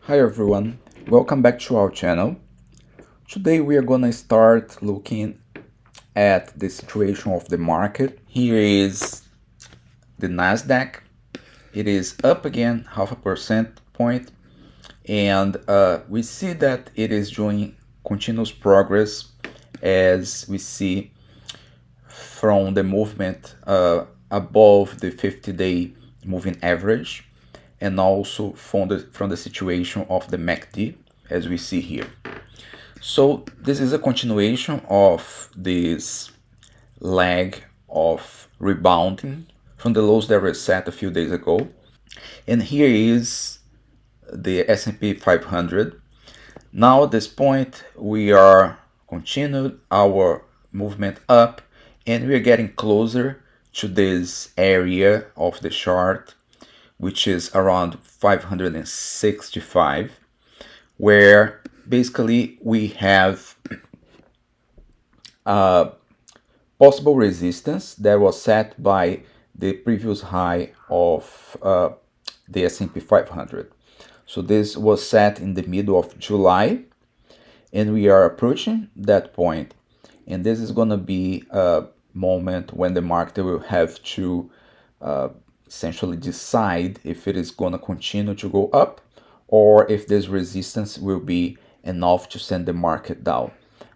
Hi everyone, welcome back to our channel. Today we are gonna start looking at the situation of the market. Here is the Nasdaq. It is up again 0.5% point, and we see that it is doing continuous progress as we see from the movement above the 50-day moving average, and also from the situation of the MACD as we see here. So this is a continuation of this leg of rebounding from the lows that were set a few days ago. And here is the S&P 500. Now at this point we are continued our movement up, and we are getting closer to this area of the chart, which is around 565, where basically we have possible resistance that was set by the previous high of the S&P 500. So this was set in the middle of July, and we are approaching that point, and this is going to be a moment when the market will have to essentially decide if it is going to continue to go up or if this resistance will be enough to send the market down.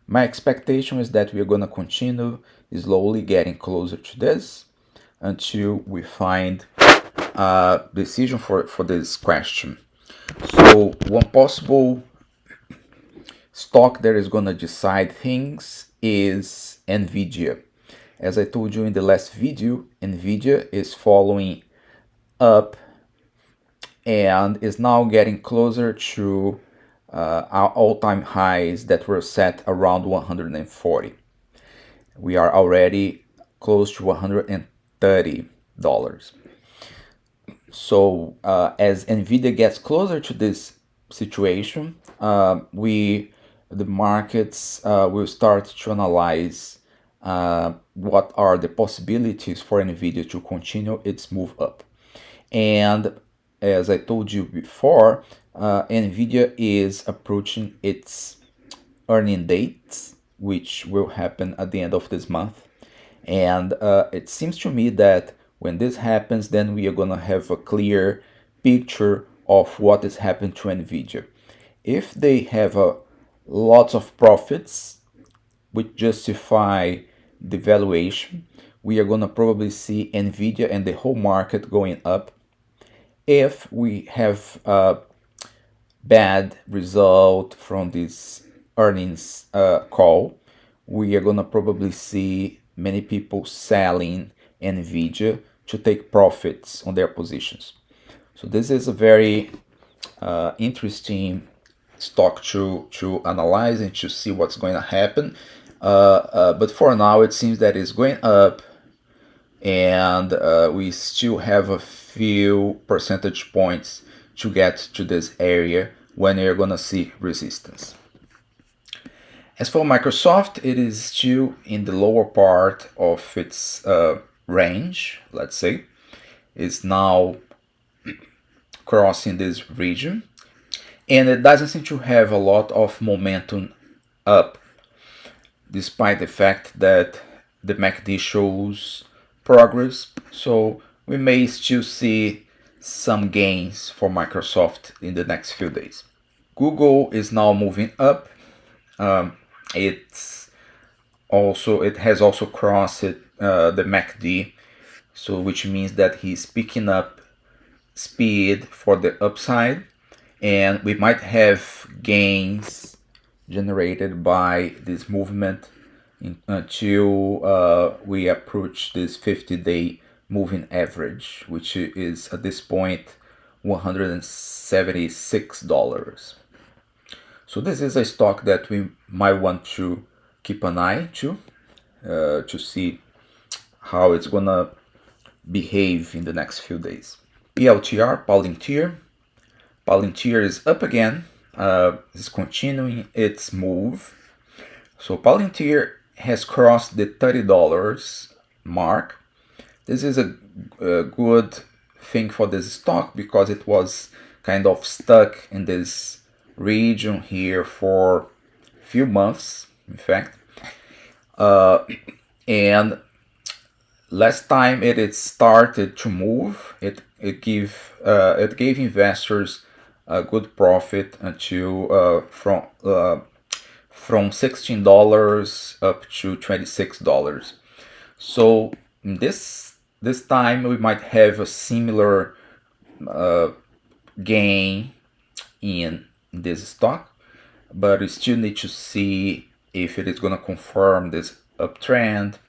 My expectation is that we are going to continue slowly getting closer to this until we find a decision for this question. So one possible stock that is going to decide things is Nvidia. As I told you in the last video, Nvidia is following up and is now getting closer to our all-time highs that were set around 140. We are already close to $130. So as Nvidia gets closer to this situation, the markets will start to analyze what are the possibilities for Nvidia to continue its move up. And as I told you before, Nvidia is approaching its earning dates, which will happen at the end of this month. And it seems to me that when this happens, then we are going to have a clear picture of what is happening to Nvidia. If they have lots of profits which justify the valuation, we are going to probably see Nvidia and the whole market going up. If we have a bad result from this earnings call, we are going to probably see many people selling Nvidia to take profits on their positions. So this is a very interesting stock to analyze and to see what's going to happen. But for now, it seems that it's going up, and we still have a few percentage points to get to this area when you're going to see resistance. As for Microsoft, it is still in the lower part of its range, let's say. It's now crossing this region, and it doesn't seem to have a lot of momentum up, despite the fact that the MACD shows progress. So we may still see some gains for Microsoft in the next few days. Google is now moving up. It has also crossed the MACD, so which means that he's picking up speed for the upside, and we might have gains generated by this movement until we approach this 50-day moving average, which is at this point $176. So this is a stock that we might want to keep an eye to see how it's gonna behave in the next few days. PLTR, Palintir is up again, is continuing its move. So Palintir has crossed the $30 mark. This is a good thing for this stock because it was kind of stuck in this region here for a few months, in fact. And last time it started to move, it gave investors a good profit until from $16 up to $26. So this time we might have a similar gain in this stock, but we still need to see if it is going to confirm this uptrend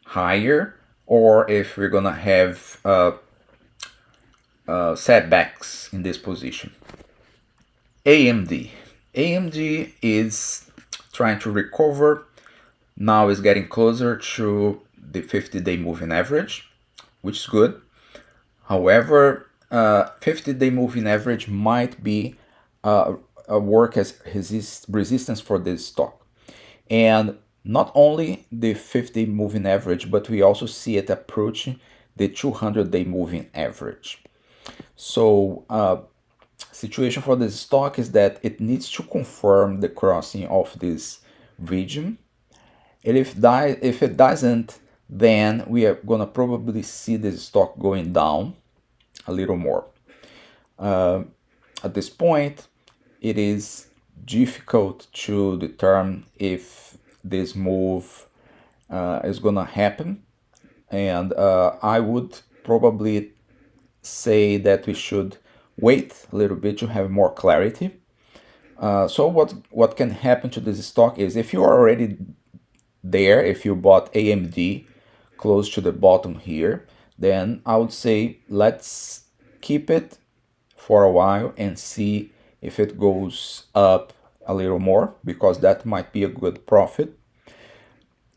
higher, or if we're going to have setbacks in this position. AMD. AMD is trying to recover. Now is getting closer to the 50-day moving average, which is good. However, 50-day moving average might be work as resistance for this stock. And not only the 50 moving average, but we also see it approaching the 200-day moving average. So situation for this stock is that it needs to confirm the crossing of this region. And if it doesn't, then we are gonna probably see this stock going down a little more. At this point, it is difficult to determine if this move is gonna happen, and I would probably say that we should wait a little bit to have more clarity. So what can happen to this stock is, if you are already there, if you bought AMD close to the bottom here, then I would say let's keep it for a while and see if it goes up a little more, because that might be a good profit.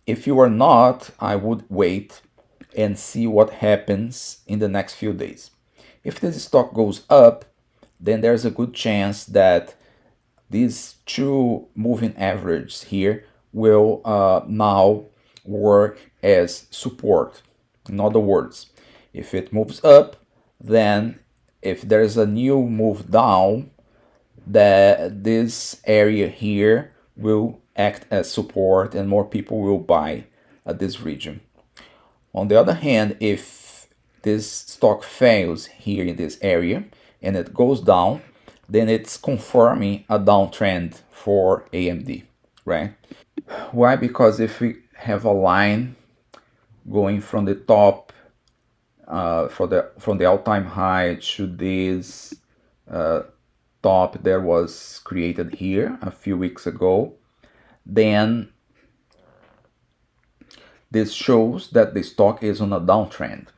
If you are not, I would wait and see what happens in the next few days. If this stock goes up, then there's a good chance that these two moving averages here will now work as support. In other words, if it moves up, then if there's a new move down, that this area here will act as support and more people will buy at this region. On the other hand, if this stock fails here in this area and it goes down, then it's confirming a downtrend for AMD, right? Why? Because if we have a line going from the top from the all-time high to this top that was created here a few weeks ago, then this shows that the stock is on a downtrend.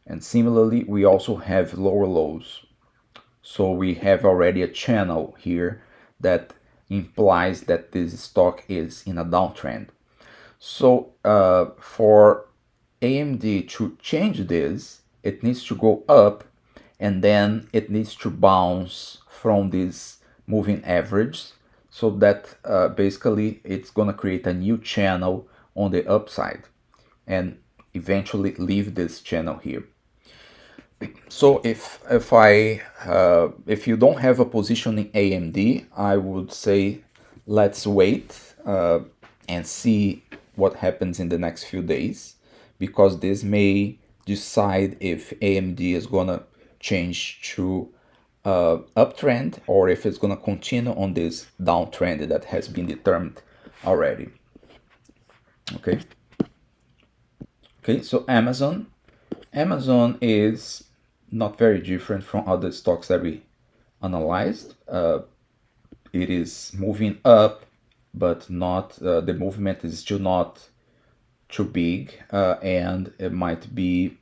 And similarly, we also have lower lows. So we have already a channel here that implies that this stock is in a downtrend. So for AMD to change this, it needs to go up, and then it needs to bounce from this moving average, so that basically it's gonna create a new channel on the upside and eventually leave this channel here. So if you don't have a position in AMD, I would say let's wait and see what happens in the next few days, because this may decide if AMD is gonna change to uptrend, or if it's gonna continue on this downtrend that has been determined already. Okay, so Amazon is not very different from other stocks that we analyzed. It is moving up, but not the movement is still not too big, and it might be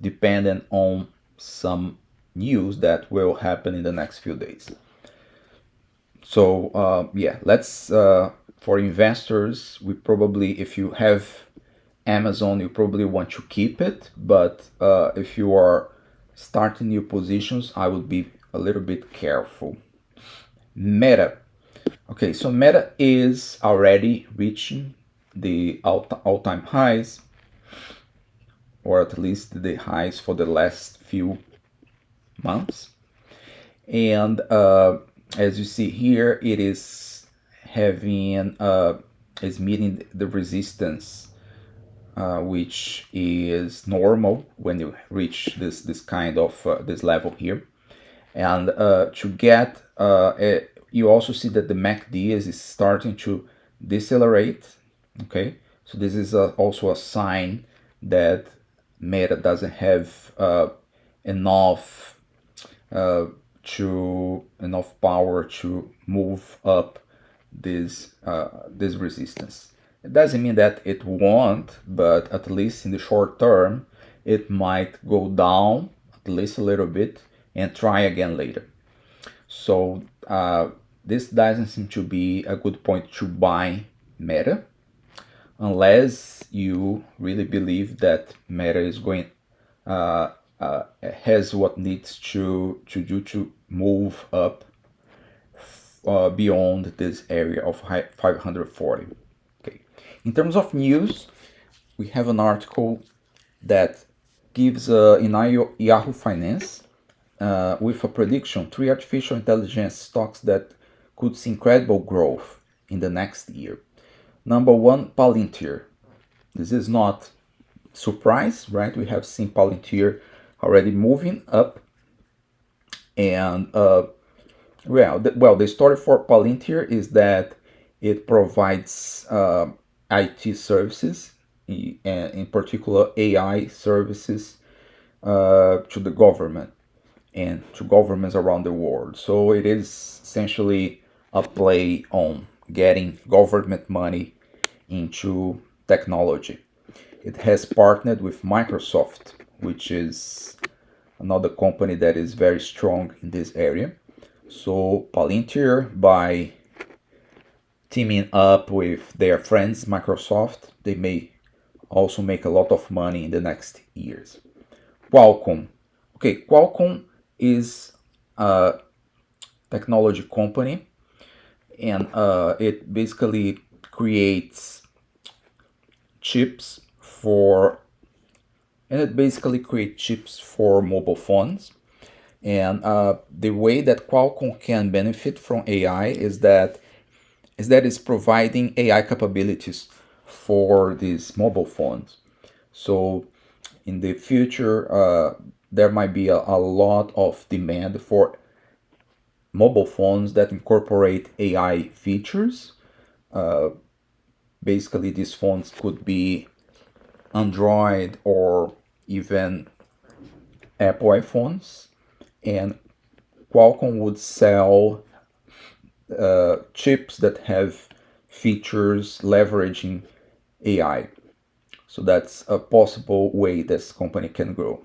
dependent on some news that will happen in the next few days. So yeah, let's for investors, we probably, if you have Amazon, you probably want to keep it, but if you are starting new positions, I would be a little bit careful. Meta. Okay, so Meta is already reaching the all-time highs, or at least the highs for the last few months. And as you see here, it is having is meeting the resistance, which is normal when you reach this kind of this level here. And to get you also see that the MACD is starting to decelerate. Okay, so this is also a sign that Meta doesn't have enough enough power to move up this resistance. It doesn't mean that it won't, but at least in the short term, it might go down at least a little bit and try again later. So this doesn't seem to be a good point to buy Meta, unless you really believe that Meta is going has what needs to do to move up beyond this area of 540. Okay. In terms of news, we have an article that gives in Yahoo Finance with a prediction, 3 artificial intelligence stocks that could see incredible growth in the next year. Number one, Palintir. This is not surprise, right? We have seen Palintir already moving up, and the story for Palintir is that it provides IT services, in particular AI services, to the government and to governments around the world. So it is essentially a play on getting government money into technology. It has partnered with Microsoft, which is another company that is very strong in this area. So Palintir, by teaming up with their friends Microsoft, they may also make a lot of money in the next years. Qualcomm. Okay, Qualcomm is a technology company, and it basically creates chips for mobile phones. And the way that Qualcomm can benefit from AI is that it's providing AI capabilities for these mobile phones. So in the future, there might be a lot of demand for mobile phones that incorporate AI features. Basically, these phones could be Android or even Apple iPhones, and Qualcomm would sell chips that have features leveraging AI. So that's a possible way this company can grow.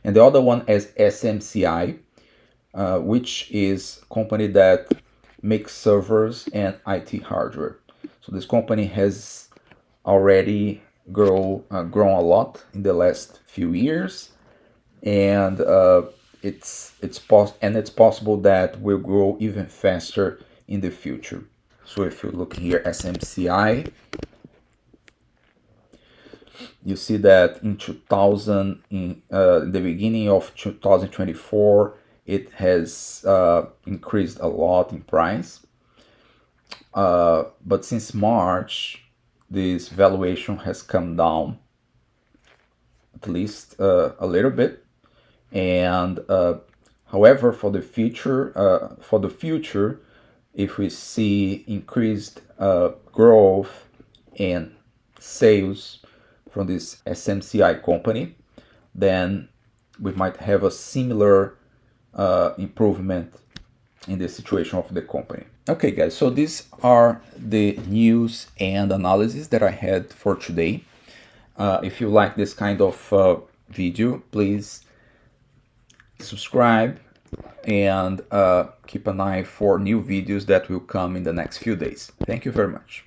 And the other one is SMCI, which is a company that makes servers and IT hardware. So this company has already grown a lot in the last few years, and it's possible that will grow even faster in the future. So if you look here, SMCI, you see that in the beginning of 2024, it has increased a lot in price. But since March, this valuation has come down at least a little bit. And however, for the future, if we see increased growth and sales from this SMCI company, then we might have a similar improvement in the situation of the company. Okay, guys, so these are the news and analysis that I had for today. If you like this kind of video, please subscribe and keep an eye for new videos that will come in the next few days. Thank you very much.